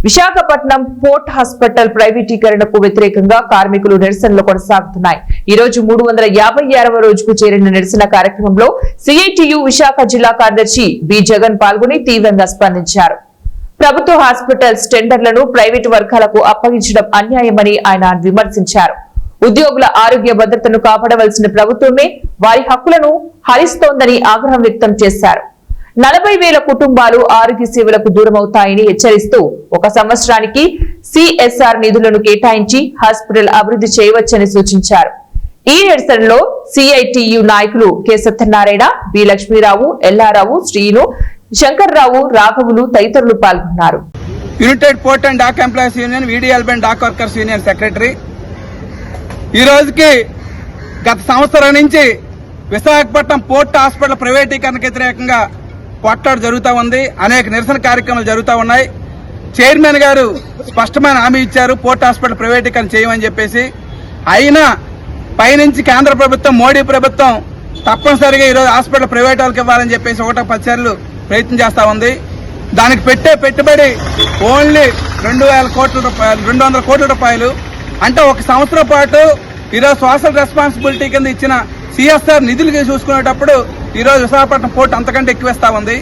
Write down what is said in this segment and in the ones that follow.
Visakhapatnam port hospital ప్రైవేటీకరణకు వ్యతిరేకంగా కార్మికులు నిరసనలు కొనసాగుతున్నాయి. ఈ రోజు 356వ రోజుకు చేరిన నిరసన కార్యక్రమంలో సిఐటియు విశాఖ జిల్లా కార్యదర్శి బి జగన్ పాల్గొని తీవ్రంగా స్పందించారు. ప్రభుత్వ హాస్పిటల్స్ టెండర్లను ప్రైవేటు వర్గాలకు అప్పగించడం అన్యాయమని ఆయన విమర్శించారు. ఉద్యోగుల ఆరోగ్య భద్రతను కాపాడవలసిన ప్రభుత్వమే వారి హక్కులను హరిస్తోందని ఆగ్రహం వ్యక్తం చేశారు. 40,000 కుటుంబాలు ఆరోగ్య సేవలకు దూరమవుతాయని హెచ్చరిస్తూ 1 సంవత్సరానికి సిఎస్ఆర్ నిధులను కేటాయించి హాస్పిటల్ అభివృద్ధి చేయవచ్చని సూచించారు. ఈ నిరసనలో సిఐటియు నాయకులు కె సత్యనారాయణ, బి లక్ష్మీరావు, ఎల్లారావు, శ్రీను, శంకర్రావు, రాఘవులు తదితరులు పాల్గొన్నారు. United port and dock employees union, VDLB and dock workers union secretary. ఈ రోజుకి గత సంవత్సరం నుంచి విశాఖపట్నం పోర్ట్ హాస్పిటల్ ప్రైవేటీకరణకు వ్యతిరేకంగా పోట్లాట జరుగుతూ ఉంది. అనేక నిరసన కార్యక్రమాలు జరుగుతూ ఉన్నాయి. చైర్మన్ గారు స్పష్టమైన హామీ ఇచ్చారు, పోర్ట్ హాస్పిటల్ ప్రైవేటీకరణ చేయమని చెప్పేసి. అయినా పైనుంచి కేంద్ర ప్రభుత్వం, మోడీ ప్రభుత్వం తప్పనిసరిగా ఈరోజు హాస్పిటల్ ప్రైవేట్ వాళ్ళకి ఇవ్వాలని చెప్పేసి 10 సార్లు ప్రయత్నం చేస్తూ ఉంది. దానికి పెట్టే పెట్టుబడి ఓన్లీ 200 కోట్ల రూపాయలు. అంటే 1 సంవత్సరం పాటు ఈరోజు సోషల్ రెస్పాన్సిబిలిటీ కింద ఇచ్చిన సిఎస్ఆర్ నిధులు చూసుకునేటప్పుడు ఈరోజు విశాఖపట్నం పోర్టు అంతకంటే ఎక్కువేస్తా ఉంది.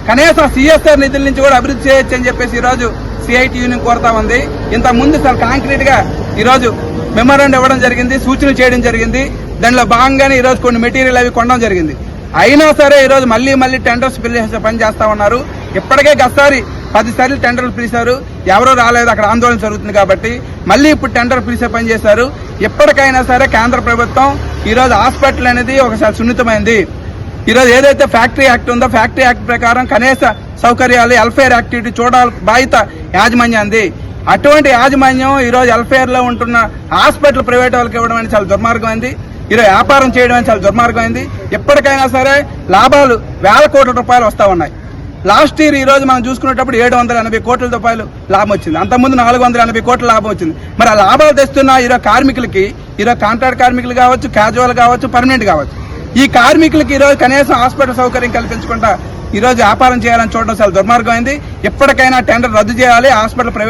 కనీసం సిఎస్ఆర్ నిధుల నుంచి కూడా అభివృద్ధి చేయొచ్చు అని చెప్పేసి ఈరోజు సిఐటియుని కోరుతా ఉంది. ఇంత ముందు చాలా కాంక్రీట్ గా ఈరోజు మెమోరాండం ఇవ్వడం జరిగింది, సూచనలు చేయడం జరిగింది. దానిలో భాగంగానే ఈరోజు కొన్ని మెటీరియల్ అవి కొనడం జరిగింది. అయినా సరే ఈరోజు మళ్ళీ టెండర్స్ పిలిచే పని చేస్తా ఉన్నారు. ఇప్పటికే గతసారి 10 సార్లు టెండర్లు పిలిచారు, ఎవరో రాలేదు, అక్కడ ఆందోళన జరుగుతుంది కాబట్టి మళ్ళీ ఇప్పుడు టెండర్ పిలిచే పని చేశారు. ఎప్పటికైనా సరే కేంద్ర ప్రభుత్వం ఈరోజు హాస్పిటల్ అనేది ఒకసారి సున్నితమైంది. ఈరోజు ఏదైతే ఫ్యాక్టరీ యాక్ట్ ఉందో, ఫ్యాక్టరీ యాక్ట్ ప్రకారం కనీస సౌకర్యాలు, వెల్ఫేర్ యాక్టివిటీ చూడాలి బాధ్యత యాజమాన్యంది. అటువంటి యాజమాన్యం ఈరోజు వెల్ఫేర్ లో ఉంటున్న హాస్పిటల్ ప్రైవేట్ వాళ్ళకి ఇవ్వడం అనేది చాలా దుర్మార్గమైంది. ఈరోజు వ్యాపారం చేయడం అనేది చాలా దుర్మార్గమైంది. ఎప్పటికైనా సరే లాభాలు 1000 కోట్ల రూపాయలు వస్తా ఉన్నాయి. లాస్ట్ ఇయర్ ఈ రోజు మనం చూసుకునేటప్పుడు 780 కోట్ల రూపాయలు లాభం వచ్చింది. అంతకుముందు 480 కోట్ల లాభం వచ్చింది. మరి ఆ లాభాలు తెస్తున్న ఈరోజు కార్మికులకి, ఈరోజు కాంట్రాక్ట్ కార్మికులు కావచ్చు, క్యాజువల్ కావచ్చు, పర్మనెంట్ కావచ్చు, ఈ కార్మికులకి ఈరోజు కనీసం హాస్పిటల్ సౌకర్యం కల్పించకుండా ఈరోజు వ్యాపారం చేయాలని చూడడం చాలా దుర్మార్గమైంది. ఎప్పటికైనా టెండర్ రద్దు చేయాలి, హాస్పిటల్ ప్రైవేట్